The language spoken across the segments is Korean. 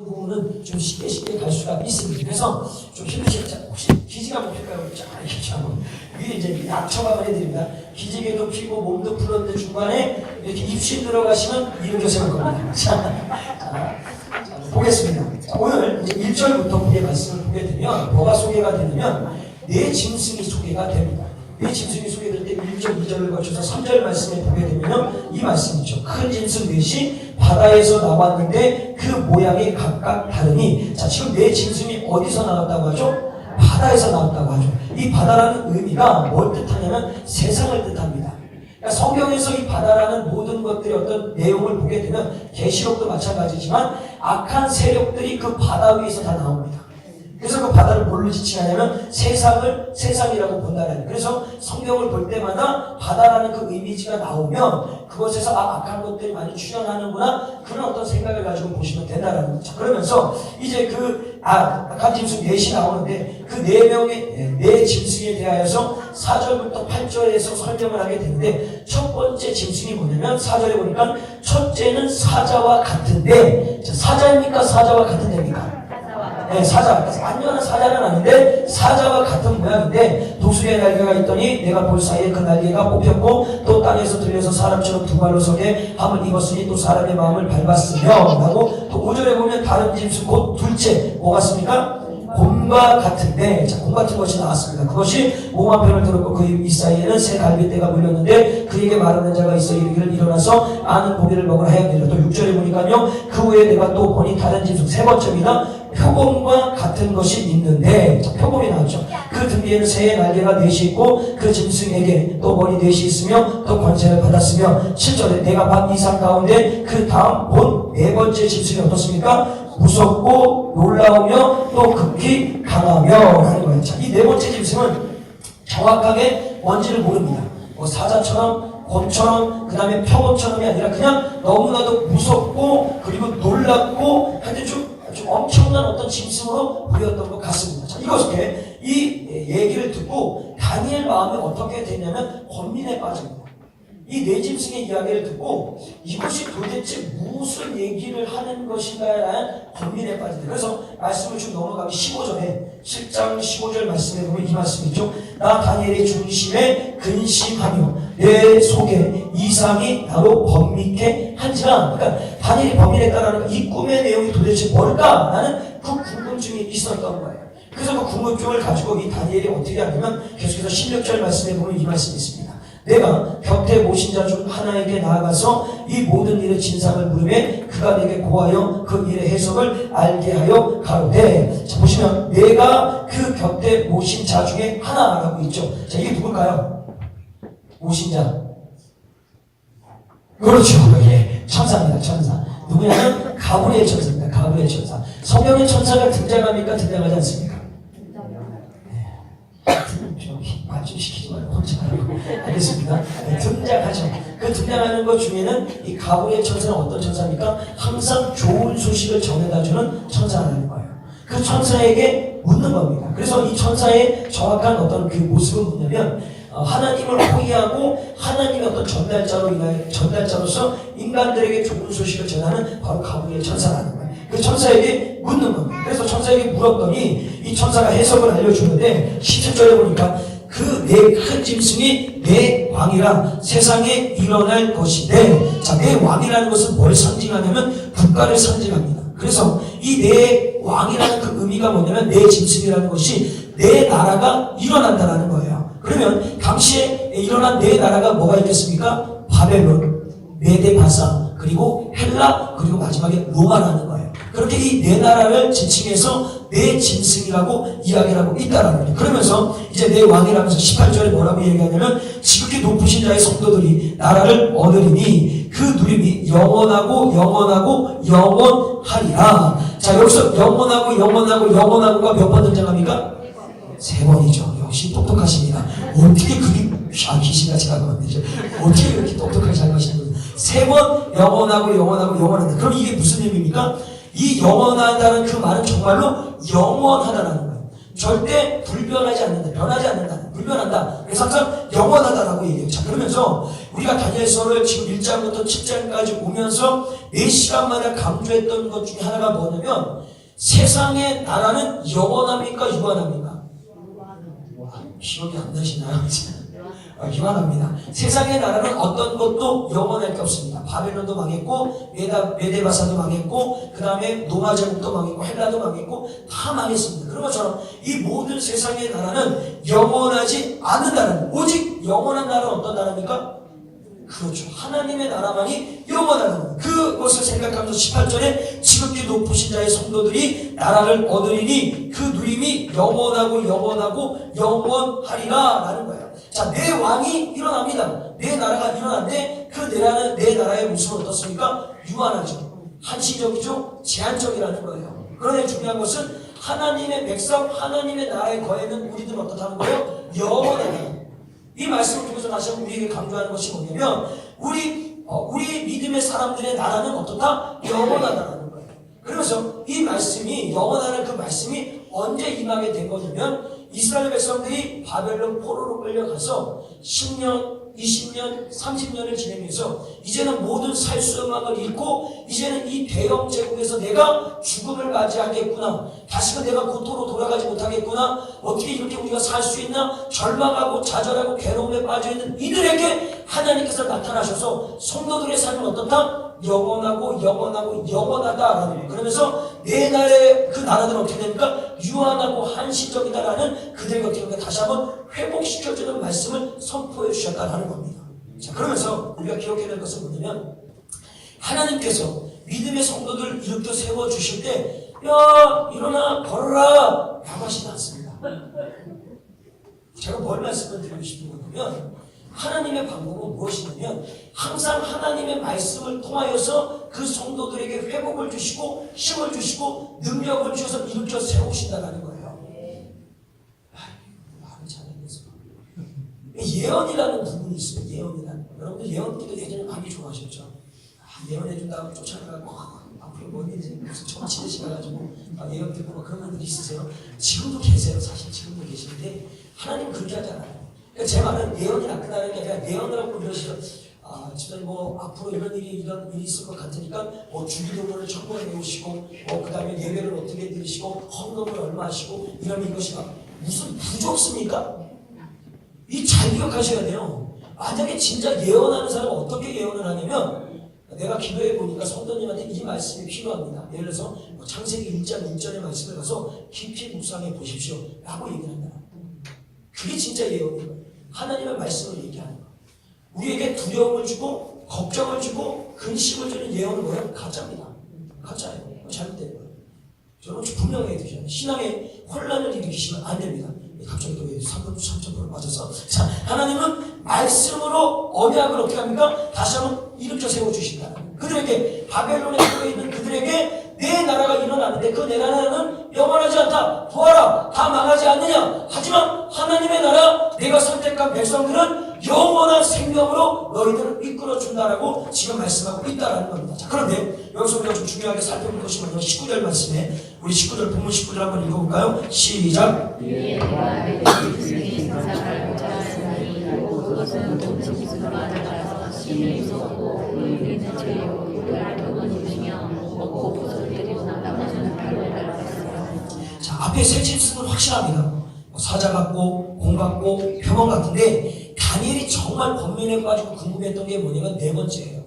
부분은 좀 쉽게 갈 수가 있습니다. 그래서 좀 힘드시죠. 혹시 기지가 먹힐까요? 이렇게 한번 위에 이제 약 처방을 해드립니다. 기지개도 피고 몸도 풀었는데 중간에 이렇게 입시 들어가시면 이렇게 생길 겁니다. 자, 보겠습니다. 자, 오늘 이제 1절부터 보게 말씀을 보게 되면 뭐가 소개가 되냐면 내 짐승이 소개가 됩니다. 내 짐승이 소개될 때 1절, 2절을 거쳐서 3절 말씀에 보게 되면 이 말씀이죠. 큰 짐승 넷이 바다에서 나왔는데 그 모양이 각각 다르니, 자, 지금 내 짐승이 어디서 나왔다고 하죠? 바다에서 나왔다고 하죠. 이 바다라는 의미가 뭘 뜻하냐면 세상을 뜻합니다. 그러니까 성경에서 이 바다라는 모든 것들의 어떤 내용을 보게 되면 계시록도 마찬가지지만 악한 세력들이 그 바다 위에서 다 나옵니다. 그래서 그 바다를 뭘로 지칭하냐면 세상이라고 본다는. 그래서 성경을 볼 때마다 바다라는 그 이미지가 나오면 그것에서 악한 것들이 많이 출현하는구나, 그런 어떤 생각을 가지고 보시면 된다라는 거죠. 그러면서 이제 악한 짐승 넷이 나오는데 그 네 명의 네 짐승에 대하여서 4절부터 8절에서 설명을 하게 되는데, 첫 번째 짐승이 뭐냐면 4절에 보니까 첫째는 사자와 같은데, 사자입니까? 사자와 같은 데입니까? 네, 사자. 완전한 사자는 아닌데 사자와 같은 모양인데, 독수리의 날개가 있더니 내가 볼 사이에 그 날개가 뽑혔고 또 땅에서 들려서 사람처럼 두 발로 서게 함을 입었으니 또 사람의 마음을 밟았으며 라고, 또 5절에 보면 다른 짐승 곧 둘째 뭐 같습니까? 곰과 같은데, 자, 곰 같은 것이 나왔습니다. 그것이 몸한 편을 들었고 그 이 사이에는 새 갈빗대가 물렸는데 그에게 말하는 자가 있어 이르기를 일어나서 아는 고기를 먹으라 하였느니라. 또 6절에 보니까요, 그 후에 내가 또 보니 다른 짐승 세 번째입니다. 표범과 같은 것이 있는데, 자, 표범이 나왔죠. 그 등 뒤에는 새의 날개가 넷이 있고 그 짐승에게 또 머리 넷이 있으며 또 권세를 받았으며, 7절에 내가 반 이상 가운데 그 다음 본 네 번째 짐승이 어떻습니까? 무섭고 놀라우며 또 극히 강하며 하는 거예요. 자, 이 네 번째 짐승은 정확하게 뭔지를 모릅니다. 뭐 사자처럼 곰처럼 그 다음에 표범처럼이 아니라 그냥 너무나도 무섭고 그리고 놀랍고 하여튼 좀 엄청난 어떤 짐승으로 보였던 것 같습니다. 자, 이것을 이 얘기를 듣고 다니엘 마음이 어떻게 되냐면 권민에 빠집니다. 이 네 짐승의 이야기를 듣고 이것이 도대체 무슨 얘기를 하는 것인가라는 권민에 빠집니다. 그래서 말씀을 좀 넘어가기 15절에 7장 15절 말씀에 보면 이 말씀이 있죠. 나 다니엘의 중심에 근심하며 내 속에 이상이 나로 번미케 한지라. 그러니까 다니엘이 번민했다라는 이 꿈의 내용이 도대체 뭘까라는 그 궁금증이 있었던 거예요. 그래서 그 궁금증을 가지고 이 다니엘이 어떻게 하냐면 계속해서 16절 말씀에 보면 이 말씀이 있습니다. 내가 곁에 모신 자 중 하나에게 나아가서 이 모든 일의 진상을 물으매 그가 내게 고하여 그 일의 해석을 알게 하여 가로되. 자, 보시면 내가 그 곁에 모신 자 중에 하나라고 있죠. 자, 이게 누굴까요? 모신 자. 그렇죠. 예. 천사입니다. 천사. 누구냐면 가브리엘 천사입니다. 가브리엘 천사. 성경에 천사가 등장합니까? 등장하지 않습니까? 좀 시키지 말고 혼자 하라고. 알겠습니다. 네, 등장하죠. 그 등장하는 것 중에는 이 가브리엘 천사는 어떤 천사입니까? 항상 좋은 소식을 전해다주는 천사라는 거예요. 그 천사에게 묻는 겁니다. 그래서 이 천사의 정확한 어떤 그 모습은 뭐냐면 하나님을 호위하고 하나님의 어떤 전달자로서 인간들에게 좋은 소식을 전하는 바로 가브리엘 천사라는 거예요. 그 천사에게 묻는 겁니다. 그래서 천사에게 물었더니 이 천사가 해석을 알려주는데 17절에 보니까 그 네 큰 짐승이 내 왕이라 세상에 일어날 것인데, 자, 내 왕이라는 것은 뭘 상징하냐면 국가를 상징합니다. 그래서 이 내 왕이라는 그 의미가 뭐냐면 내 짐승이라는 것이 내 나라가 일어난다라는 거예요. 그러면 당시에 일어난 네 나라가 뭐가 있겠습니까? 바벨론, 메데바사, 그리고 헬라, 그리고 마지막에 로마라는 거예요. 그렇게 이 네 나라를 지칭해서 내 짐승이라고 이야기를 하고 있다라는 거예요. 그러면서 이제 내 왕이라면서 18절에 뭐라고 얘기하냐면 지극히 높으신 자의 성도들이 나라를 얻으리니 그 누림이 영원하고 영원하리라. 자, 여기서 영원하고가 몇 번 등장합니까? 세 번이죠. 역시 똑똑하십니다. 어떻게 그게 귀신같이 가거든요. 어떻게 그렇게 똑똑하게 잘 가시는 거예요? 세 번 영원하다. 그럼 이게 무슨 의미입니까? 이 영원하다는 그 말은 정말로 영원하다라는 거예요. 절대 불변하지 않는다. 변하지 않는다. 불변한다. 그래서 항상 영원하다라고 얘기해요. 자, 그러면서 우리가 다니엘서를 지금 1장부터 7장까지 보면서 4시간마다 강조했던 것 중에 하나가 뭐냐면 세상의 나라는 영원합니까? 유한합니까? 기억이 안 나시나요? 유한합니다. 세상의 나라는 어떤 것도 영원할 게 없습니다. 바벨론도 망했고 메데바사도 망했고 그 다음에 노마 제국도 망했고 헬라도 망했고 다 망했습니다. 그런 것처럼 이 모든 세상의 나라는 영원하지 않는다는, 오직 영원한 나라는 어떤 나라입니까? 그렇죠. 하나님의 나라만이 영원하는, 그것을 생각하면서 18절에 지극히 높으신 자의 성도들이 나라를 얻으리니 그 누림이 영원하고 영원하리라 라는 거예요. 자, 내 왕이 일어납니다. 내 나라가 일어났는데 그 내 나라의 모습은 어떻습니까? 유한하죠. 한시적이죠. 제한적이라는 거예요. 그런데 중요한 것은 하나님의 백성, 하나님의 나라에 거해는 우리들은 어떻다는 거예요? 영원하다. 이 말씀을 통해서 다시 한번 우리에게 강조하는 것이 뭐냐면 우리 믿음의 사람들의 나라는 어떻다? 영원하다는 거예요. 그러면서 이 말씀이, 영원하다는 그 말씀이 언제 임하게 된 거냐면 이스라엘 백성들이 바벨론 포로로 끌려가서 10년, 20년, 30년을 지내면서 이제는 모든 살수음악을 잃고 이제는 이 대영 제국에서 내가 죽음을 맞이하겠구나, 다시는 내가 고토로 돌아가지 못하겠구나, 어떻게 이렇게 우리가 살 수 있나, 절망하고 좌절하고 괴로움에 빠져있는 이들에게 하나님께서 나타나셔서 성도들의 삶은 어떻다? 영원하고 영원하다라는 거예요. 그러면서 내 나라의 그 나라들은 어떻게 됩니까? 유한하고 한시적이다라는 그들에게 어떻게 됩니까? 다시 한번 회복시켜주는 말씀을 선포해 주셨다라는 겁니다. 자, 그러면서 우리가 기억해야 될 것은 뭐냐면 하나님께서 믿음의 성도들을 일으켜 세워주실 때 야, 일어나 걸어라 라고 하시지 않습니다. 제가 뭘 말씀을 드리고 싶은 거냐면 하나님의 방법은 무엇이냐면 항상 하나님의 말씀을 통하여서 그 성도들에게 회복을 주시고 힘을 주시고 능력을 주셔서 일으켜 세우신다는 거예요. 말을 잘하겠어. 예언이라는 부분이 있어요. 예언이라는 거. 여러분들 예언기도 예전에 많이 좋아하셨죠. 예언해준다고 쫓아가고 앞으로 뭔 일인지 무슨 정치를 시켜가지고 예언 듣고 그런 분들이 있으세요. 지금도 계세요. 사실 지금도 계시는데 하나님은 그렇게 하지 않아요. 제 말은 예언이 나쁘다는 게 아니라 예언을 하고 이러시죠. 집사님 뭐 앞으로 이런 일이 있을 것 같으니까 뭐 주기도문을 청구해 오시고 그 다음에 예배를 어떻게 드리시고 헌금을 얼마 하시고 이러면 이것이 무슨 부족습니까? 이 잘 기억하셔야 돼요. 만약에 진짜 예언하는 사람은 어떻게 예언을 하냐면 내가 기도해 보니까 성도님한테 이 말씀이 필요합니다. 예를 들어서 창세기 1장 1절의 말씀을 가서 깊이 묵상해 보십시오 라고 얘기를 한다. 그게 진짜 예언이에요. 하나님의 말씀을 얘기하는 거. 우리에게 두려움을 주고 걱정을 주고 근심을 주는 예언은 뭐예요? 가짜입니다. 가짜예요. 잘못된 거예요. 저는 분명히 해주셔야 돼요. 신앙에 혼란을 일으키시면 안 됩니다. 갑자기 또 3.0% 맞아서. 자, 하나님은 말씀으로 언약을 어떻게 합니까? 다시 한번 일으켜 세워주신다. 그들에게, 바벨론에 들어 있는 그들에게 내 나라가 일어나는데 그 내 나라는 영원하지 않다. 보아라, 다 망하지 않느냐. 하지만 하나님의 나라, 내가 선택한 백성들은 영원한 생명으로 너희들을 이끌어준다라고 지금 말씀하고 있다라는 겁니다. 자, 그런데 여기서 우리가 좀 중요하게 살펴볼 것이 뭐냐면 19절 말씀에 우리 19절 본문 19절 한번 읽어볼까요? 시작. 자, 앞에 세 질문은 확실합니다. 사자 같고 공 같고 표범 같은데 다니엘이 정말 번면에 빠지고 궁금했던 게 뭐냐면 네 번째예요.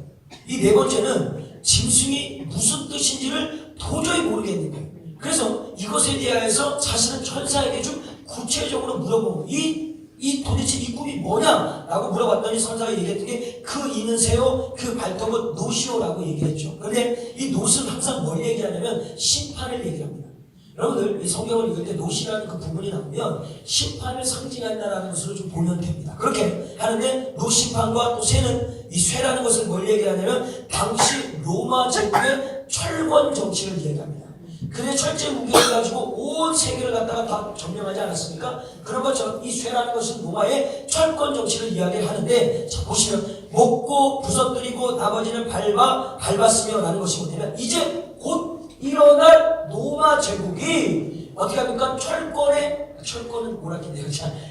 이 네 번째는 짐승이 무슨 뜻인지를 도저히 모르겠는 거예요. 그래서 이것에 대하여서 사실은 천사에게 좀 구체적으로 물어보고 이 도대체 이 꿈이 뭐냐? 라고 물어봤더니 선사가 얘기했던 게 그 이는 새요, 그 발톱은 노시오라고 얘기했죠. 그런데 이 노스는 항상 뭘 얘기하냐면 심판을 얘기합니다. 여러분들 이 성경을 읽을 때 노시라는 그 부분이 나오면 심판을 상징한다라는 것으로 좀 보면 됩니다. 그렇게 하는데 노심판과 또 새는 이 쇠라는 것을 뭘 얘기하냐면 당시 로마 제국의 철권 정치를 얘기합니다. 그의 철제 무기를 가지고 온 세계를 갖다가 다 점령하지 않았습니까? 그런 것처럼 이 쇠라는 것은 로마의 철권 정치를 이야기하는데, 자, 보시면 먹고 부서뜨리고 나머지는 밟았으며 라는 것이 뭐냐면 이제 곧 일어날 로마 제국이 어떻게 합니까? 철권은 뭐라 했네요.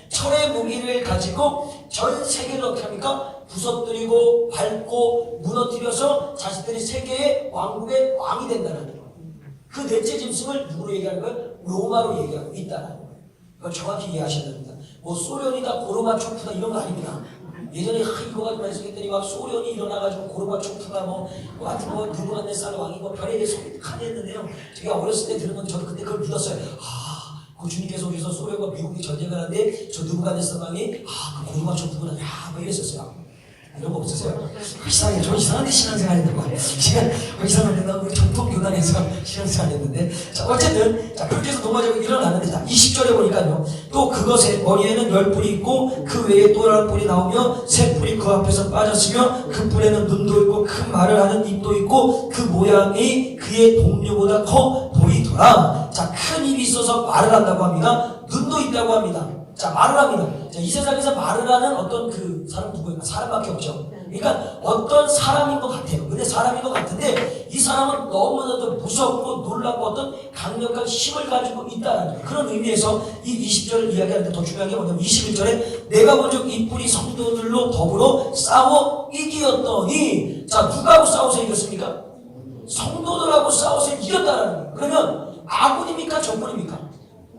철의 무기를 가지고 전 세계를 어떻게 합니까? 부서뜨리고 밟고 무너뜨려서 자신들이 세계의 왕국의 왕이 된다는 거예요. 그 넷째 짐승을 누구로 얘기하는 거예요? 로마로 얘기하고 있다는 거예요. 이걸 정확히 이해하셔야 됩니다. 뭐 소련이다 고르바초프다 이런 거 아닙니다. 예전에 이거 가지고 말씀했더니 막 소련이 일어나가지고 고르바초프가 하여튼 느부갓네살 왕이 별의별 소리 칸 했는데요. 제가 어렸을 때 들은 건데 저도 그때 그걸 믿었어요. 그 주님께서 오셔서 소련과 미국이 전쟁을 하는데 저 느부갓네살 왕이 그 고르바초프구나 뭐 이랬었어요. 이런 거 없으세요? 이상해. 저 이상한데 신앙생활 했는 거야. 이상한데 나 우리 전통교단에서 신앙생활 했는데. 자, 어쨌든, 그렇게 해서 노마적으로 일어나는데, 20절에 보니까요. 또 그것의 머리에는 10뿔이 있고, 그 외에 또 11뿔이 나오며, 3뿔이 그 앞에서 빠졌으며, 그 뿔에는 눈도 있고, 큰 말을 하는 입도 있고, 그 모양이 그의 동료보다 커 보이더라. 자, 큰 입이 있어서 말을 한다고 합니다. 눈도 있다고 합니다. 자, 말을 합니다. 자, 이 세상에서 말을 하는 어떤 그 사람 누구예요? 사람밖에 없죠. 그러니까 어떤 사람인 것 같아요. 근데 사람인 것 같은데 이 사람은 너무나도 무섭고 놀랍고 어떤 강력한 힘을 가지고 있다는 그런 의미에서 이 20절을 이야기하는데 더 중요한 게 뭐냐면 21절에 내가 먼저 이 뿔이 성도들로 더불어 싸워 이기었더니 자, 누가하고 싸워서 이겼습니까? 성도들하고 싸워서 이겼다는 거예요. 그러면 아군입니까? 적군입니까?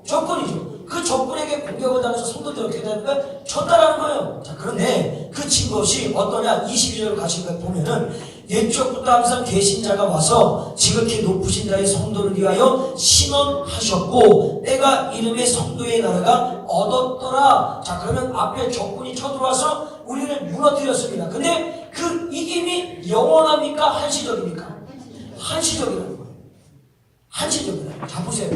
적군이죠. 그 적군에게 공격을 당해서 성도들이 어떻게 되는가? 쳤다라는 거예요. 자, 그런데 그 증것이 어떠냐? 22절을 가시니까 보면은 옛적부터 항상 계신 자가 와서 지극히 높으신 자의 성도를 위하여 신원하셨고 때가 이름의 성도의 나라가 얻었더라. 자, 그러면 앞에 적군이 쳐들어와서 우리를 무너뜨렸습니다. 근데 그 이김이 영원합니까? 한시적입니까? 한시적이라는 거예요. 한시적이다. 자, 보세요.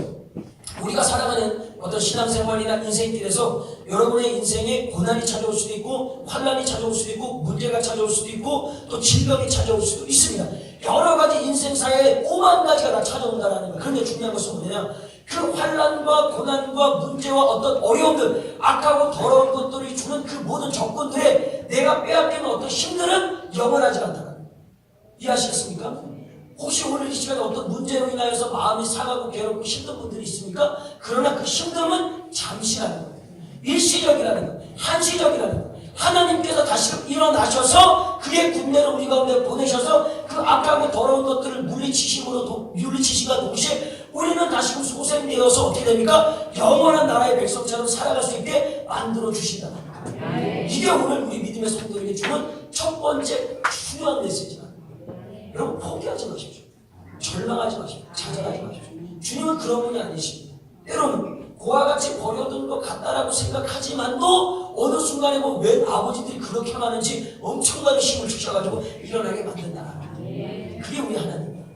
우리가 살아가는 어떤 신앙생활이나 인생길에서 여러분의 인생에 고난이 찾아올 수도 있고 환난이 찾아올 수도 있고 문제가 찾아올 수도 있고 또 질병이 찾아올 수도 있습니다. 여러 가지 인생사에 5만 가지가 다 찾아온다는 거예요. 그런데 중요한 것은 뭐냐? 그 환난과 고난과 문제와 어떤 어려움들, 악하고 더러운 것들이 주는 그 모든 적군들에 내가 빼앗기는 어떤 힘들은 영원하지 않다는 거예요. 이해하시겠습니까? 혹시 오늘 이 시간에 어떤 문제로 인하여서 마음이 상하고 괴롭고 힘든 분들이 있습니까? 그러나 그 힘듦은 잠시라는 거예요. 일시적이라는 거예요. 한시적이라는 거예요. 하나님께서 다시금 일어나셔서 그의 군대를 우리 가운데 보내셔서 그 악하고 더러운 것들을 물리치심과 동시에 우리는 다시금 소생되어서 어떻게 됩니까? 영원한 나라의 백성처럼 살아갈 수 있게 만들어 주신다는 거예요. 이게 오늘 우리 믿음의 성도에게 주는 첫 번째 중요한 메시지다. 여러분 포기하지 마십시오. 절망하지 마십시오. 좌절하지 마십시오. 주님은 그런 분이 아니십니다. 때로는 그와 같이 버려둔 것 같다라고 생각하지만도 어느 순간에 웬 아버지들이 그렇게 많은지 엄청난 힘을 주셔가지고 일어나게 만든다. 그게 우리 하나님입니다.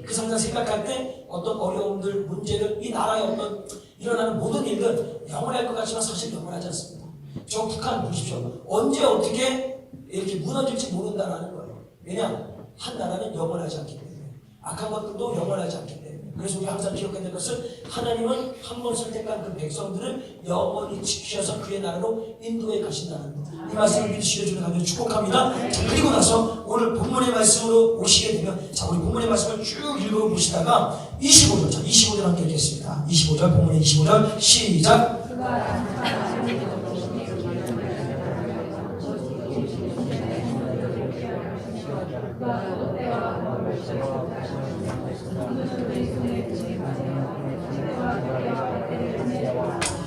그 상상 생각할 때 어떤 어려움들, 문제들, 이 나라의 어떤 일어나는 모든 일들 영원할 것 같지만 사실 영원하지 않습니다. 저 북한 보십시오. 언제 어떻게 이렇게 무너질지 모른다라는 거예요. 왜냐? 한 나라는 영원하지 않기 때문에 악한 것들도 영원하지 않기 때문에 그래서 우리 항상 기억해야 될 것은 하나님은 한 번 선택한 그 백성들을 영원히 지키셔서 그의 나라로 인도해 가신다는 것. 이 말씀을 믿으시려 주는 하나님 축복합니다. 자, 그리고 나서 오늘 본문의 말씀으로 오시게 되면 자, 우리 본문의 말씀을 쭉 읽어보시다가 25절, 자, 25절 함께 읽겠습니다. 25절, 본문의 25절 시작.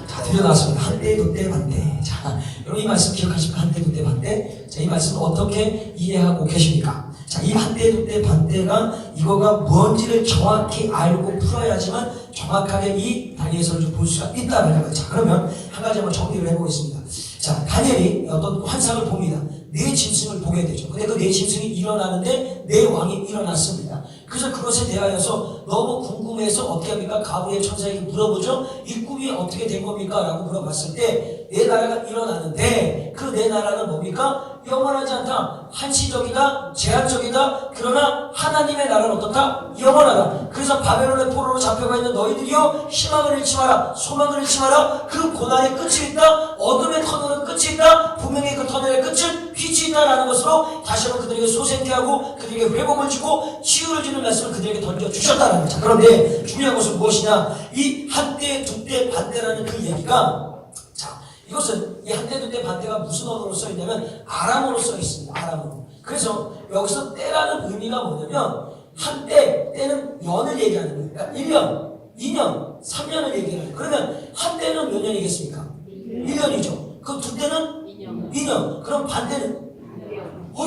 자, 드려놨습니다. 한때, 도때, 반때. 자, 여러분 이 말씀 기억하십니까? 한때, 도때, 반때. 자, 이 말씀 어떻게 이해하고 계십니까? 자, 이 한때, 도때, 반때가 이거가 뭔지를 정확히 알고 풀어야지만 정확하게 이 다니엘서를 좀 볼 수가 있다는 거예요. 자, 그러면 한 가지 한번 정리를 해보겠습니다. 자, 다니엘이 어떤 환상을 봅니다. 네 짐승을 보게 되죠. 근데 그 네 짐승이 일어나는데 네 왕이 일어났습니다. 그래서 그것에 대하여서 너무 궁금해서 어떻게 합니까? 가브리엘 천사에게 물어보죠. 이 꿈이 어떻게 된 겁니까? 라고 물어봤을 때 네 나라가 일어나는데 그 네 나라는 뭡니까? 영원하지 않다. 한시적이다. 제한적이다. 그러나 하나님의 나라는 어떻다? 영원하다. 그래서 바벨론의 포로로 잡혀가 있는 너희들이여 희망을 잃지 마라. 소망을 잃지 마라. 그 고난의 끝이 있다. 어둠의 터널은 끝이 있다. 분명히 그 터널의 끝은 빛이 있다라는 것으로 다시 한번 그들에게 소생케하고 그들에게 회복을 주고 치유를 주는 말씀을 그들에게 던져주셨다는 거죠. 그런데 중요한 것은 무엇이냐, 이 한때 두때 반대라는 그 얘기가, 자, 이것은 이 한때 두때 반대가 무슨 언어로 써있냐면 아람어로 써있습니다. 아람어로. 그래서 여기서 때라는 의미가 뭐냐면 한때, 때는 년을 얘기하는 거예요. 그러니까 1년, 2년, 3년을 얘기하는 거예요. 그러면 한때는 몇 년이겠습니까? 1년이죠. 그럼 두 때는 2년. 그럼 반대는?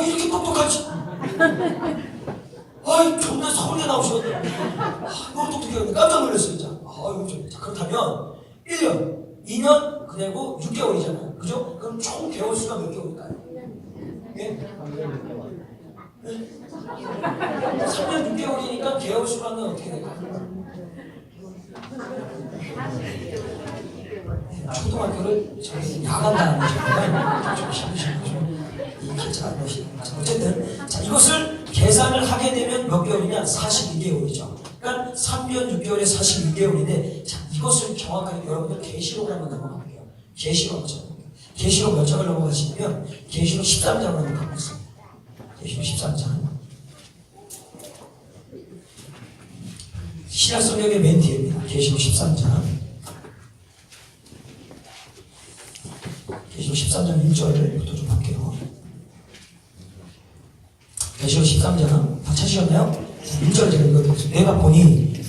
이렇게 똑똑하지? 존나 서울대 나오시거든. 너무 똑똑해요. 깜짝 놀랐어요, 진짜. 이거 좀. 자, 그렇다면 1년, 2년, 그리고 6개월이잖아요. 그죠? 그럼 총 개월 수가 몇 개월일까요? 예? 3년 6개월이니까 개월 수라는 어떻게 될까요? 초등학교를 저희 야간다는 거잖아요. 좀 힘드신 거죠. 이게 잘 안 되시는 거죠. 어쨌든, 자, 이것을 계산을 하게 되면 몇 개월이냐? 42개월이죠. 그러니까 3년 6개월에 42개월인데, 자, 이것을 정확하게 여러분들 계시록을 한번 넘어갈게요. 계시록 계시록 몇 장을 넘어가시면 계시록 13장을 한번 가보겠습니다. 계시록 13장. 신약 성경의 맨 뒤입니다. 계시록 13장. 계시록 13장 1절부터 좀 볼게요. 계시록 13장 다 찾으셨나요? 1절 제가 읽어드리겠습니다. 내가 보니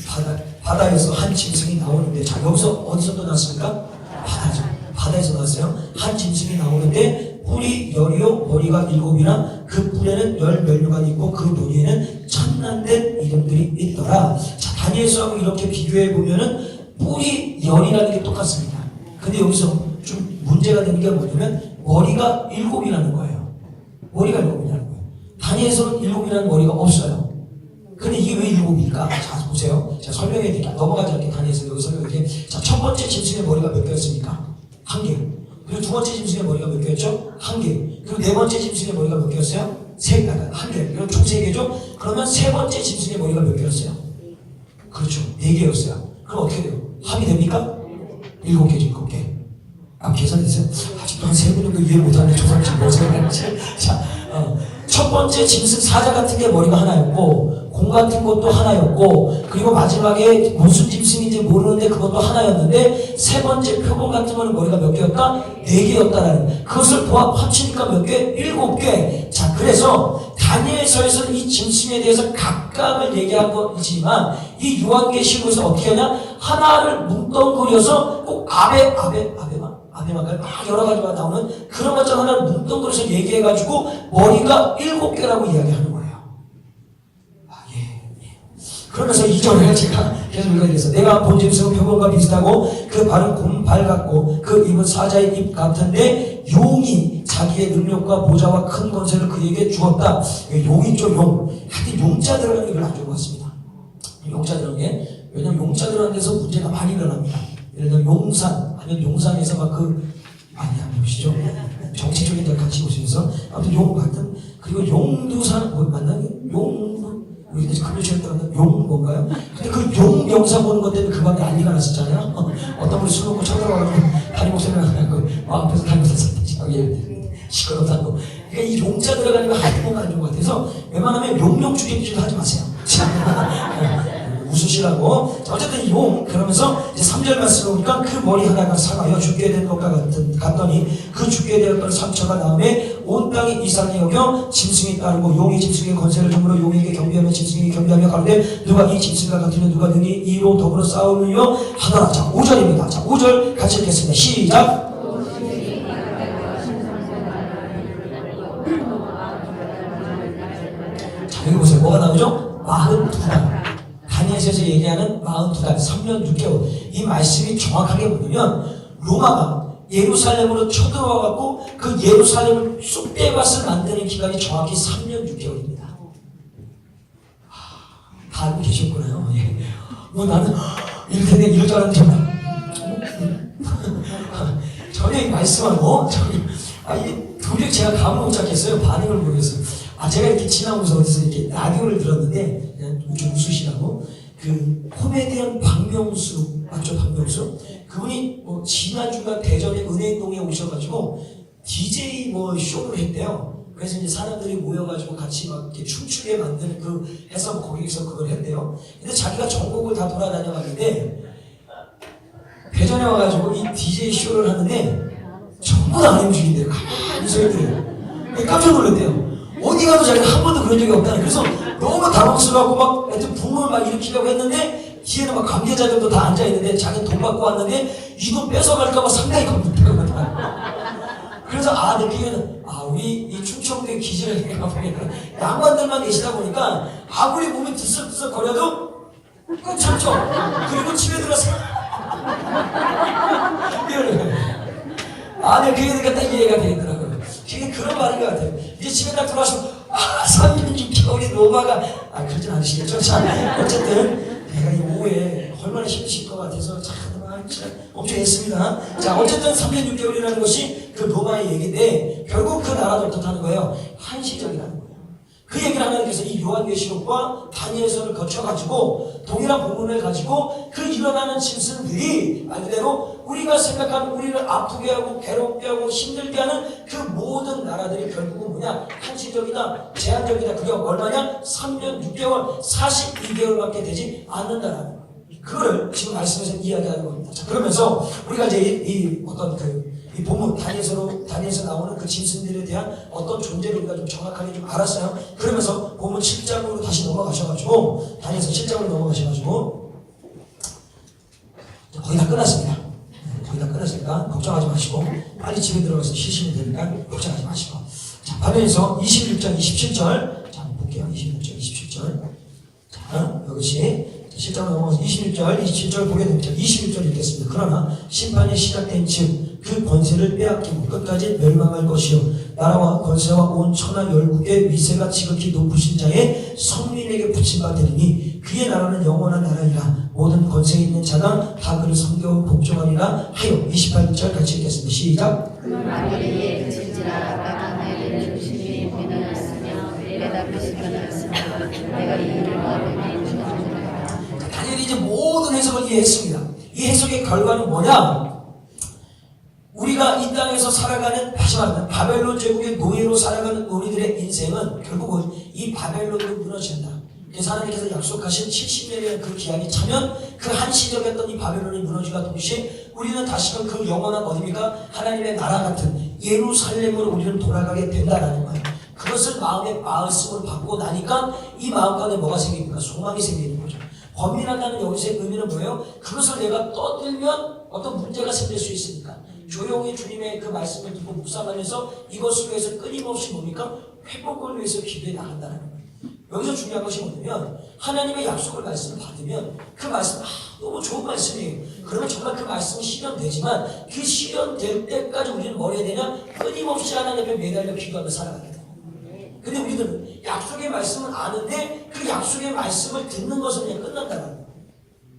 바다에서 한 짐승이 나오는데, 자, 여기서 어디서 또 나왔습니까? 바다죠. 바다에서 나왔어요. 한 짐승이 나오는데 뿔이 10이요 머리가 7이나 그 뿔에는 10면류관이 있고 그 무늬에는 천난된 이름들이 있더라. 자, 다니엘서하고 이렇게 비교해 보면은 뿔이 10이라는 게 똑같습니다. 근데 여기서 좀 문제가 되는 게 뭐냐면 머리가 7이라는 거예요. 머리가 7이라는 거예요. 다니엘서는 7이라는 머리가 없어요. 근데 이게 왜 7일까? 자, 보세요. 제가 설명해 드릴게요. 넘어가지 않게 다니엘서 여기 설명해. 자, 첫 번째 짐승의 머리가 몇 개였습니까? 1개. 그리고 두 번째 짐승의 머리가 몇 개였죠? 1개. 그리고 네 번째 짐승의 머리가 몇 개였어요? 3개. 1개. 그럼 총 3개죠? 그러면 세 번째 짐승의 머리가 몇 개였어요? 그렇죠. 4개였어요. 그럼 어떻게 돼요? 합이 됩니까? 7개죠, 7개. 계산되세요? 아직도 한 3분 정도 이해 못하는데 저 사람 지금 뭐 생각하는지. 자, 첫 번째 짐승 사자 같은 게 머리가 하나였고, 공 같은 것도 하나였고, 그리고 마지막에 무슨 짐승인지 모르는데 그것도 하나였는데, 세 번째 표범 같은 거는 머리가 몇 개였다? 4개였다라는. 그것을 합치니까 몇 개? 7개. 자, 그래서 다니엘서에서는 이 짐승에 대해서 각각을 얘기한 거지만, 이 요한계시록에서 어떻게 하냐? 하나를 뭉뚱그려서 꼭 아베만 여러 가지가 나오는 그런 것처럼 하나를 뭉뚱그려서 얘기해가지고 머리가 7개라고 이야기하는 거예요. 그러면서 2절을 제가 계속 읽어드렸어요. 내가 본 짐승은 표범과 비슷하고 그 발은 곰발 같고 그 입은 사자의 입 같은데 용이 자기의 능력과 보좌와 큰 권세를 그에게 주었다. 용이죠, 용. 하여튼 용자 들어가는 걸 안 좋은 것 같습니다. 용자 들어가는 게, 왜냐면 용자 들어가는 데서 문제가 많이 일어납니다. 예를 들면 용산, 아니면 용산에서 막 많이 안 보시죠? 정치적인 데를 같이 보시면서 아무튼 용 같은, 그리고 용두산 맞나요? 우리 금요일에 떠는 용 뭔가요? 근데 그 용 영상 보는 것 때문에 그밖에 난리가 났었잖아요. 어떤 분이 술 먹고 쳐들어가지고 다리 목소리가 나고 앞에서 다리 목소리 시끄럽다고. 그러니까 이 용자 들어가니까 하이폰 가는 것 같아서 웬만하면 용용 죽이기도 하지 마세요. 웃으시라고. 어쨌든 용, 그러면서 이제 3절 말씀을 보니까 그 머리 하나가 상하여 죽게 된 것과 같더니 그 죽게 되었던 상처가 다음에 온 땅이 이상히 여겨 짐승이 따르고 용이 짐승의 권세를 주므로 용에게 경배하며 짐승이 경배하며 가는데 누가 이 짐승과 같으면 누가 능히 이로 더불어 싸우느냐 하더라. 자, 5절입니다. 자, 5절 같이 읽겠습니다. 시작. 자, 여기 보세요. 뭐가 나오죠? 42달. 다니엘서에서 얘기하는 42달, 3년 6개월. 이 말씀이 정확하게 뭐냐면 로마가 예루살렘으로 쳐들어와갖고 그 예루살렘을 쑥대밭을 만드는 기간이 정확히 3년 6개월입니다. 다 알고 계셨구나요. 예. 나는 이렇게 내가 이럴 줄 알았는데 전혀 이 말씀하고 이게 도저히 제가 감을 못 잡겠어요. 반응을 모르겠어요. 제가 이렇게 지나오면서 어디서 이렇게 라디오를 들었는데 그냥 좀 웃으시라고 그 코미디언 박명수 맞죠? 박명수 그분이 지난주가 대전의 은행동에 오셔가지고 DJ 쇼를 했대요. 그래서 이제 사람들이 모여가지고 같이 막 이렇게 춤추게 만드는 그 해서 거기서 그걸 했대요. 근데 자기가 전국을 다 돌아다녀봤는데 대전에 와가지고 이 DJ 쇼를 하는데 전부 다 안 움직인대요. 가만히 서 있대요. 깜짝 놀랐대요. 어디 가도 자기가 한 번도 그런 적이 없다는. 그래서 너무 당황스러워하고 막 하여튼 붐을 막 일으키려고 했는데 뒤에는 막 관계자들도 다 앉아있는데 자기는 돈 받고 왔는데 이 돈 뺏어갈까봐 상당히 겁났다고 하더라고요. 그래서 느끼기에는 우리 이 충청도의 기질을 양반들만 계시다 보니까 아무리 몸이 들썩들썩 거려도 꼭 참죠. 그리고 집에 들어서 이러는 거예요. 네, 그 얘기가 딱 이해가 되겠더라고요. 그게 그런 말인 것 같아요. 이제 집에 딱 들어가시면 36개월이 로마가 그러진 않으시겠죠. 자, 어쨌든 내가 이 오후에 얼마나 힘드실 것 같아서 참 엄청 했습니다. 자, 어쨌든 3년 6개월이라는 것이 그 로마의 얘기인데 결국 그 나라도 어떻다는 거예요? 한시적이라는 거예요. 그 얘기를 하나님께서 이 요한계시록과 다니엘서를 거쳐가지고 동일한 본문을 가지고 그 일어나는 짐승들이 말 그대로 우리가 생각하는 우리를 아프게 하고 괴롭게 하고 힘들게 하는 그 모든 나라들이 결국은 뭐냐? 한시적이다, 제한적이다. 그게 얼마냐? 3년 6개월, 42개월밖에 되지 않는다라는 거예요. 그거를 지금 말씀에서 이야기하는 겁니다. 자, 그러면서 우리가 이제 이 어떤 이 본문 다니엘서 나오는 그 짐승들에 대한 어떤 존재를 우리가 좀 정확하게 좀 알았어요. 그러면서 본문 7장으로 다시 넘어가셔가지고 다니엘서 7장으로 넘어가셔가지고 거의 다 끝났습니다. 거의 다 끝났으니까 걱정하지 마시고 빨리 집에 들어가서 쉬시면 되니까 걱정하지 마시고. 자, 바벨에서 26장 27절 자, 볼게요. 26장 27절 자, 이것이 실장으로 넘어가서 21절, 27절 보게 됩니다. 21절 읽겠습니다. 그러나 심판이 시작된 즉 그 권세를 빼앗기고 끝까지 멸망할 것이요 나라와 권세와 온 천하 열국의 위세가 지극히 높으신 자의 성민에게 붙임바 되리니 그의 나라는 영원한 나라이라 모든 권세 있는 자가 다 그를 섬겨 복종하리라 하여 28절 같이 읽겠습니다. 시작. 마리에 그칠지라 나는 주님이 보내셨으며 내가 표시하였으며 내가 이 일을 말하니 주는 다니엘이 이제 모든 해석을 이해했습니다. 이 해석의 결과는 뭐냐? 우리가 이 땅에서 살아가는, 다시 말하면 바벨론 제국의 노예로 살아가는 우리들의 인생은 결국은 이 바벨론으로 무너진다. 그래서 하나님께서 약속하신 70년의 그 기한이 차면 그 한시적이었던 이 바벨론이 무너지가 동시에 우리는 다시금 그 영원한 어디입니까? 하나님의 나라 같은 예루살렘으로 우리는 돌아가게 된다라는 거예요. 그것을 마음의 말씀을 받고 나니까 이 마음 가운데 뭐가 생깁니까? 소망이 생기는 거죠. 번민한다는 여기서의 의미는 뭐예요? 그것을 내가 떠들면 어떤 문제가 생길 수 있으니까 조용히 주님의 그 말씀을 듣고 묵상하면서 이것을 위해서 끊임없이 뭡니까? 회복을 위해서 기도해 나간다는 거예요. 여기서 중요한 것이 뭐냐면 하나님의 약속을 말씀을 받으면 그 말씀 너무 좋은 말씀이에요. 그러면 정말 그 말씀이 실현되지만 그 실현될 때까지 우리는 뭘 해야 되냐? 끊임없이 하나님 앞에 매달려 기도하며 살아가게 돼요. 근데 우리들은 약속의 말씀을 아는데 그 약속의 말씀을 듣는 것은 그냥 끝난다는 거예요.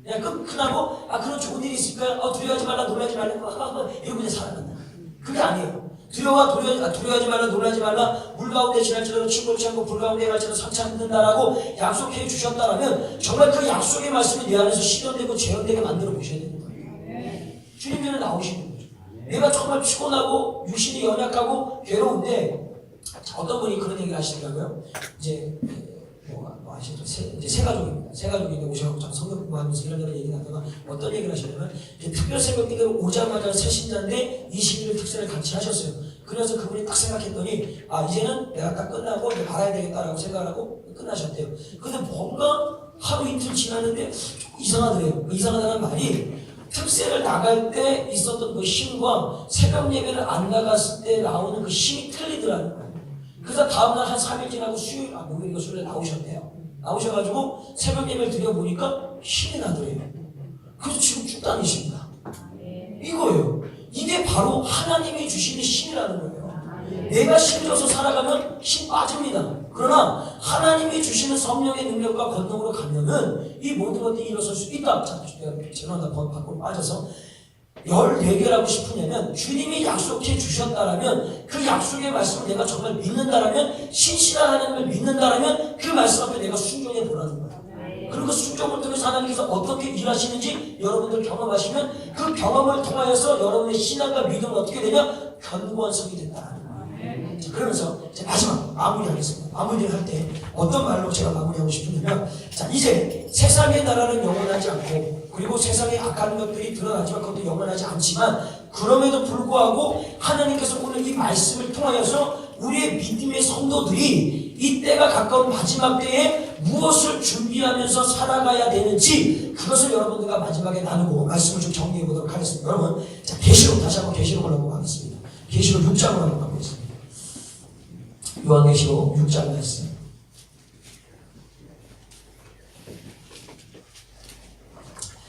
그냥 끝나고 그런 좋은 일이 있을까? 두려워하지 말라, 놀라지 말라 이러고 그냥 살아간다. 그게 아니에요. 두려워하지 말라, 놀라지 말라, 물 가운데 지날지라도 침몰치 않고 불 가운데 갈지라도 상처 안 입는다라고 약속해 주셨다라면 정말 그 약속의 말씀이 내 안에서 실현되고 재현되게 만들어 보셔야 되는 거예요. 주님 전에 나오시는 거죠. 내가 정말 피곤하고 육신이 연약하고 괴로운데 어떤 분이 그런 얘기를 하시더라고요. 이제 아시죠? 이제 세 가족입니다. 세 가족인데 오셔서 성경 공부하면서 이런저런 얘기를 하다가 어떤 얘기를 하시냐면 이제 특별 새벽 기도를 오자마자 새신자인데 20일 특세를 같이 하셨어요. 그래서 그분이 딱 생각했더니 이제는 내가 딱 끝나고 이제 말아야 되겠다라고 생각을 하고 끝나셨대요. 근데 뭔가 하루 이틀 지났는데 좀 이상하더래요. 이상하다는 말이 특세를 나갈 때 있었던 그 힘과 새벽 예배를 안 나갔을 때 나오는 그 힘이 틀리더라는 거예요. 그래서 다음날 한 3일 지나고 수요일, 목요일인가 수요일에 나오셨대요. 나오셔가지고 새벽 예배를 드려보니까 힘이 나더래요. 그래서 지금 쭉 다니십니다. 이거예요. 이게 바로 하나님이 주시는 힘이라는 거예요. 내가 힘줘서 살아가면 힘 빠집니다. 그러나 하나님이 주시는 성령의 능력과 권능으로 가면은 이 모든 것들이 일어설 수 있다. 자, 죄송합니다. 밖으로 빠져서 14개를 하고 싶으냐면 주님이 약속해 주셨다라면 그 약속의 말씀을 내가 정말 믿는다라면 신실한 하나님을 믿는다라면 그 말씀 앞에 내가 순종해 보라는 거예요. 그리고 그 순종을 통해서 하나님께서 어떻게 일하시는지 여러분들 경험하시면 그 경험을 통하여서 여러분의 신앙과 믿음은 어떻게 되냐? 견고한 성이 된다는 거예요. 자, 그러면서 이제 마지막 마무리하겠습니다. 마무리를 할 때 어떤 말로 제가 마무리하고 싶으냐면, 자, 이제 세상의 나라는 영원하지 않고, 그리고 세상에 악한 것들이 드러나지만 그것도 영원하지 않지만, 그럼에도 불구하고 하나님께서 오늘 이 말씀을 통하여서 우리의 믿음의 성도들이 이때가 가까운 마지막 때에 무엇을 준비하면서 살아가야 되는지, 그것을 여러분들과 마지막에 나누고 말씀을 좀 정리해 보도록 하겠습니다. 여러분, 자, 계시록, 다시 한번 계시록을 한번 가겠습니다. 계시록 6장을 한번 가보겠습니다. 요한계시록 6장 말씀.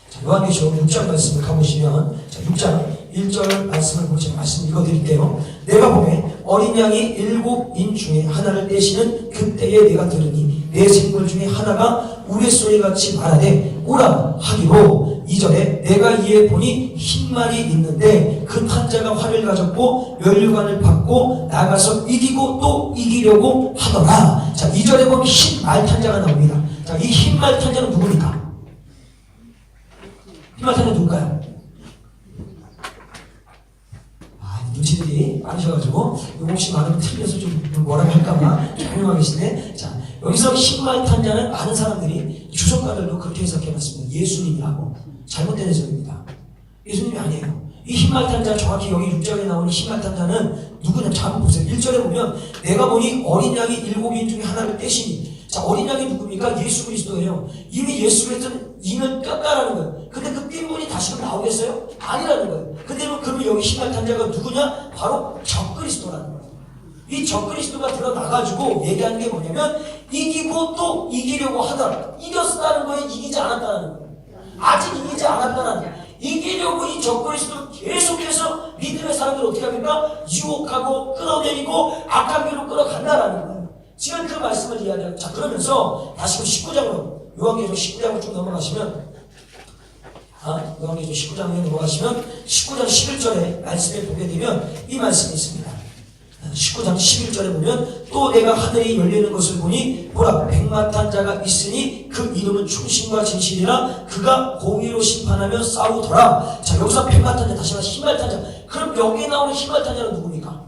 자, 요한계시록 6장 말씀을 가보시면, 자, 6장 1절 말씀을 보시면 말씀 읽어드릴게요. 내가 보매 어린 양이 7인 중에 하나를 떼시는 그때에 내가 들으니 내 생물 중에 하나가 우레소리같이 말하되 오라 하기로, 2절에 내가 이에 보니 흰 말이 있는데 그 탄자가 활을 가졌고 면류관을 받고 나가서 이기고 또 이기려고 하더라. 자, 2절에 보면 흰 말 탄자가 나옵니다. 자, 이 흰 말 탄자는 누굽니까? 흰 말 탄자는 누굴까요? 눈치들이 많으셔가지고 혹시 많으면 틀려서 좀 뭐라고 할까봐 조용하게 계시네. 자, 여기서 흰말 탄자는 많은 사람들이 주석가들도 그렇게 해석해봤습니다. 예수님이라고. 잘못된 해석입니다. 예수님이 아니에요. 이 흰말 탄자, 정확히 여기 6절에 나오는 흰말 탄자는 누구냐? 잘 보세요. 1절에 보면 내가 보니 어린 양이 7인 중에 하나를 떼시니, 자, 어린 양이 누굽니까? 예수 그리스도예요. 이미 예수 그리스도는 이는 떴다라는 거예요. 근데 그 뗀 분이 다시금 나오겠어요? 아니라는 거예요. 근데 그러면 여기 흰말 탄자가 누구냐? 바로 적그리스도라는 거예요. 이 적그리스도가 드러나가지고 얘기하는 게 뭐냐면, 이기고 또 이기려고 하더라. 이겼다는 거에 이기지 않았다는 거예요. 아직 이기지 않았다는 거예요. 이기려고 이 적그리스도를 계속해서 믿음의 사람들을 어떻게 합니까? 유혹하고 끌어내리고 악한 길로 끌어간다라는 거예요. 지금 그 말씀을 이야기하고, 자, 그러면서 다시 그 19장으로, 요한계시록 19장으로 좀 넘어가시면, 요한계시록 19장에 넘어가시면 19장 11절에 말씀을 보게 되면 이 말씀이 있습니다. 19장 11절에 보면 또 내가 하늘이 열리는 것을 보니 보라 백마탄 자가 있으니 그 이름은 충신과 진실이라 그가 공의로 심판하며 싸우더라. 자, 여기서 백마탄 자, 다시 말해서 흰말 탄자. 그럼 여기에 나오는 흰말 탄자는 누굽니까?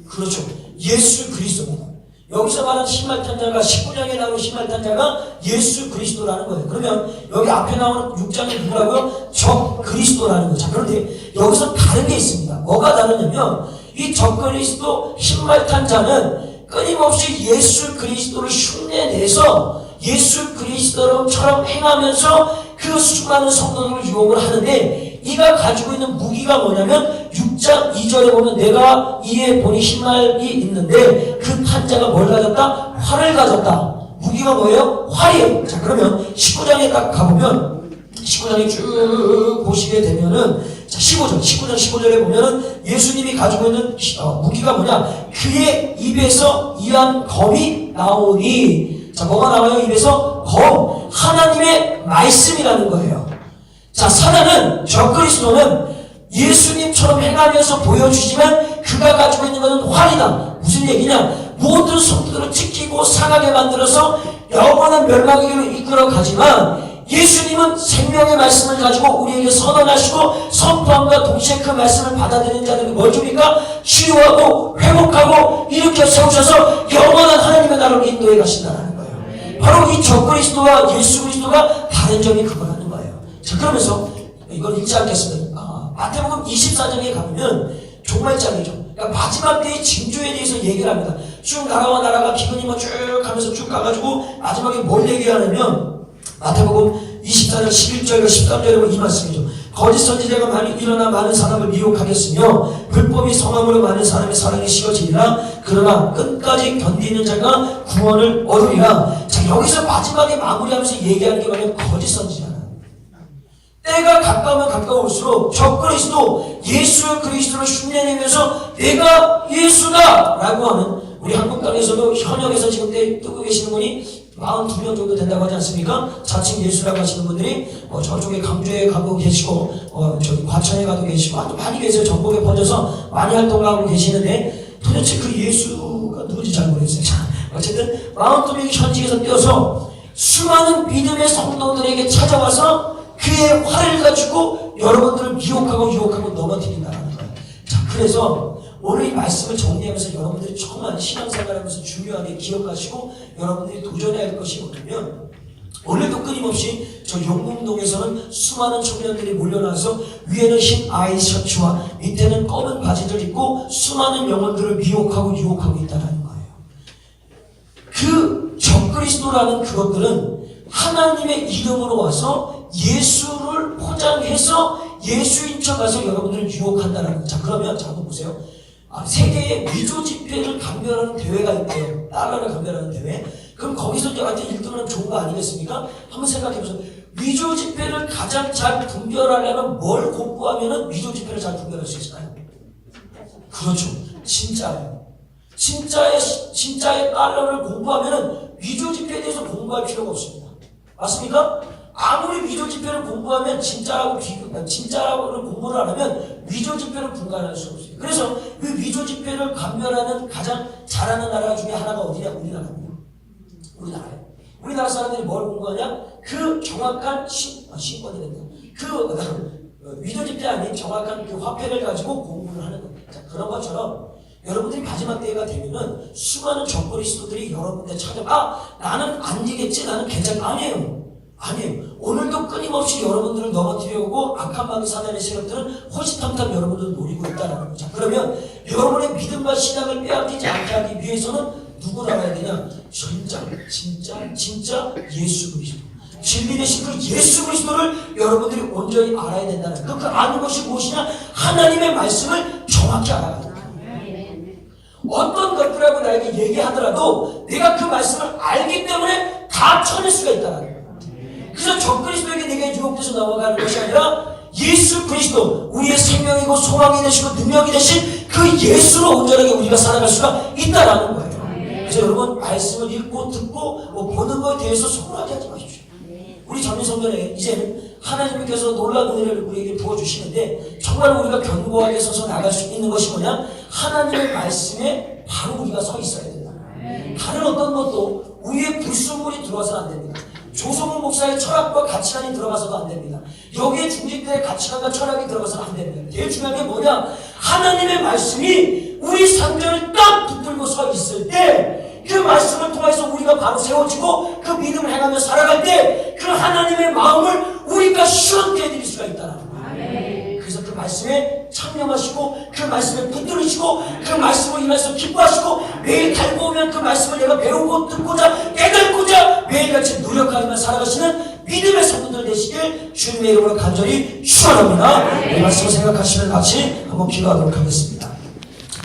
그렇죠, 예수 그리스도입니다. 여기서 말하는 흰말 탄자가 19장에 나오는 흰말 탄자가 예수 그리스도라는 거예요. 그러면 여기 앞에 나오는 6장이 누구라고요? 적 그리스도라는 거죠. 자, 그런데 여기서 다른 게 있습니다. 뭐가 다르냐면 이 적 그리스도 흰말 탄자는 끊임없이 예수 그리스도를 흉내내서 예수 그리스도처럼 행하면서 그 수많은 성도들을 유혹을 하는데, 이가 가지고 있는 무기가 뭐냐면 6장 2절에 보면 내가 이에 보니 흰말이 있는데 그 탄자가 뭘 가졌다? 활을 가졌다. 무기가 뭐예요? 활이에요. 자, 그러면 19장에 딱 가보면 19장에 쭉 보시게 되면은, 자, 19장 15절에 보면은 예수님이 가지고 있는 무기가 뭐냐? 그의 입에서 이한 검이 나오니, 자, 뭐가 나와요? 입에서 검, 하나님의 말씀이라는 거예요. 자, 사단은, 적그리스도는 예수님처럼 행하면서 보여주지만 그가 가지고 있는 것은 활이다. 무슨 얘기냐? 모든 성도들을 지키고 상하게 만들어서 영원한 멸망에로 이끌어 가지만, 예수님은 생명의 말씀을 가지고 우리에게 선언하시고 선포함과 동시에 그 말씀을 받아들이는 자들이 뭘 줍니까? 치유하고 회복하고 일으켜 세우셔서 영원한 하나님의 나라로 인도해 가신다는 거예요. 바로 이 적그리스도와 예수 그리스도가 다른 점이 그거라는 거예요. 자, 그러면서 이건 읽지 않겠습니다. 마태복음 24장에 가면 정말 짱이죠. 그러니까 마지막 때의 징조에 대해서 얘기를 합니다. 쭉 나라와 나라가 기근이 쭉 하면서 쭉 가가지고 마지막에 뭘 얘기하냐면 마태복음 24장 11절과 13절에 보면 이 말씀이죠. 거짓 선지자가 많이 일어나 많은 사람을 미혹하겠으며 불법이 성함으로 많은 사람의 사랑이 식어지리라. 그러나 끝까지 견디는 자가 구원을 얻으리라. 자, 여기서 마지막에 마무리하면서 얘기하는 게 뭐냐면 거짓 선지자는 때가 가까우면 가까울수록 적그리스도 예수 그리스도를 흉내내면서 내가 예수다 라고 하는, 우리 한국 땅에서도 현역에서 지금 뜨고 계시는 분이 42명 정도 된다고 하지 않습니까? 자칭 예수라고 하시는 분들이 저쪽에 강주에 가고 계시고 저기 과천에 가도 계시고 아주 많이 계세요. 전국에 퍼져서 많이 활동하고 계시는데 도대체 그 예수가 누군지 잘 모르겠어요. 자, 어쨌든 42명이 현직에서 뛰어서 수많은 믿음의 성도들에게 찾아와서 그의 활을 가지고 여러분들을 미혹하고 유혹하고 넘어뜨린다는 거예요. 자, 그래서 오늘 이 말씀을 정리하면서 여러분들이 정말 신앙생활하면서 중요하게 기억하시고 여러분들이 도전해야 할 것이 뭐냐면, 오늘도 끊임없이 저 용궁동에서는 수많은 청년들이 몰려나서 위에는 흰 아이 셔츠와 밑에는 검은 바지를 입고 수많은 영혼들을 미혹하고 유혹하고 있다는 거예요. 그 적그리스도라는 그것들은 하나님의 이름으로 와서 예수를 포장해서 예수인 척 가서 여러분들을 유혹한다는 거예요. 자, 그러면 자, 한번 보세요. 세계의 위조 지폐를 감별하는 대회가 있대요. 달러를 감별하는 대회. 그럼 거기서 저한테 1등하면 좋은 거 아니겠습니까? 한번 생각해보세요. 위조 지폐를 가장 잘 분별하려면 뭘 공부하면 위조 지폐를 잘 분별할 수 있을까요? 그렇죠. 진짜예요. 진짜의 달러를 공부하면 위조 지폐에 대해서 공부할 필요가 없습니다. 맞습니까? 아무리 위조 지폐를 공부하면 진짜라고를 공부를 안 하면 위조 지폐를 분간할 수 없어요. 그래서 그 위조 지폐를 감별하는 가장 잘하는 나라 중에 하나가 어디냐? 우리나라입니다. 우리나라예요. 우리나라 사람들이 뭘 공부하냐? 그 정확한 신권이 된다. 그 위조 지폐 아닌 정확한 그 화폐를 가지고 공부를 하는 겁니다. 자, 그런 것처럼 여러분들이 마지막 때가 되면은 수많은 적그리스도들이 여러분들 찾아가 나는 안 되겠지, 나는 아니에요. 오늘도 끊임없이 여러분들을 넘어뜨려오고 악한 마귀 사단의 세력들은 호시탐탐 여러분들을 노리고 있다는 거죠. 그러면 여러분의 믿음과 신앙을 빼앗기지 않게 하기 위해서는 누구를 알아야 되냐? 진짜 예수 그리스도. 진리 대신 그 예수 그리스도를 여러분들이 온전히 알아야 된다는 거예요. 그 아는 것이 무엇이냐? 하나님의 말씀을 정확히 알아야 돼요. 어떤 것들하고 나에게 얘기하더라도 내가 그 말씀을 알기 때문에 다 쳐낼 수가 있다는 거예요. 그래서 적그리스도에게 내가 유혹돼서 넘어가는 것이 아니라 예수 그리스도, 우리의 생명이고 소망이 되시고 능력이 되신 그 예수로 온전하게 우리가 살아갈 수가 있다라는 거예요. 그래서 여러분 말씀을 읽고 듣고 보는 것에 대해서 소홀하게 하지 마십시오. 우리 전민성전에 이제는 하나님께서 놀라운 은혜를 우리에게 부어주시는데 정말 우리가 견고하게 서서 나갈 수 있는 것이 뭐냐? 하나님의 말씀에 바로 우리가 서 있어야 된다. 다른 어떤 것도 우리의 불순물이 들어와서는 안 됩니다. 조성훈 목사의 철학과 가치관이 들어가서도 안 됩니다. 여기에 중직들의 가치관과 철학이 들어가서는 안 됩니다. 제일 중요한 게 뭐냐? 하나님의 말씀이 우리 상전을 딱 붙들고 서 있을 때 그 말씀을 통해서 우리가 바로 세워지고 그 믿음을 행하며 살아갈 때 그 하나님의 마음을 우리가 시원케 해드릴 수가 있다는 거예요. 그래서 그 말씀에 참여하시고 그 말씀에 붙들으시고 그 말씀을 인해서 기뻐하시고 매일 달고 오면 그 말씀을 내가 배우고 듣고자 깨닫고자 매일같이 노력하며 살아가시는 믿음의 성도들 되시길 주님의 이름으로 간절히 축원합니다. 이 말씀을 생각하시면 같이 한번 기도하도록 하겠습니다.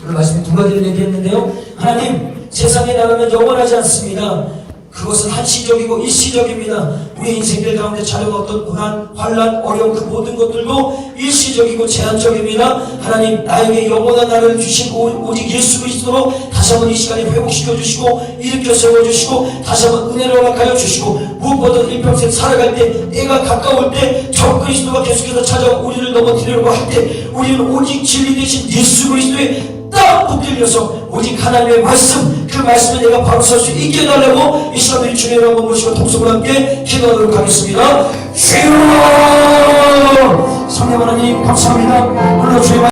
오늘 말씀에 두 가지를 얘기했는데요. 하나님, 세상에 나가면 영원하지 않습니다. 그것은 한시적이고 일시적입니다. 우리 인생들 가운데 찾아왔던 고난, 환난, 어려움 그 모든 것들도 일시적이고 제한적입니다. 하나님, 나에게 영원한 나를 주신 오직 예수 그리스도로 다시 한번 이 시간에 회복시켜 주시고 일으켜 세워주시고 다시 한번 은혜를 허락하여 주시고 무엇보다 일평생 살아갈 때 때가 가까울 때 적 그리스도가 계속해서 찾아와 우리를 넘어뜨리려고 할 때 우리는 오직 진리 되신 예수 그리스도의 딱 붙들려서 오직 하나님의 말씀, 그 말씀에 내가 바로 설 수 있게 해달라고 이 시간 우리 주님을 한번 모시고 통성을 함께 기도하도록 하겠습니다. 주여! 성령 하나님 감사합니다. 오늘 주의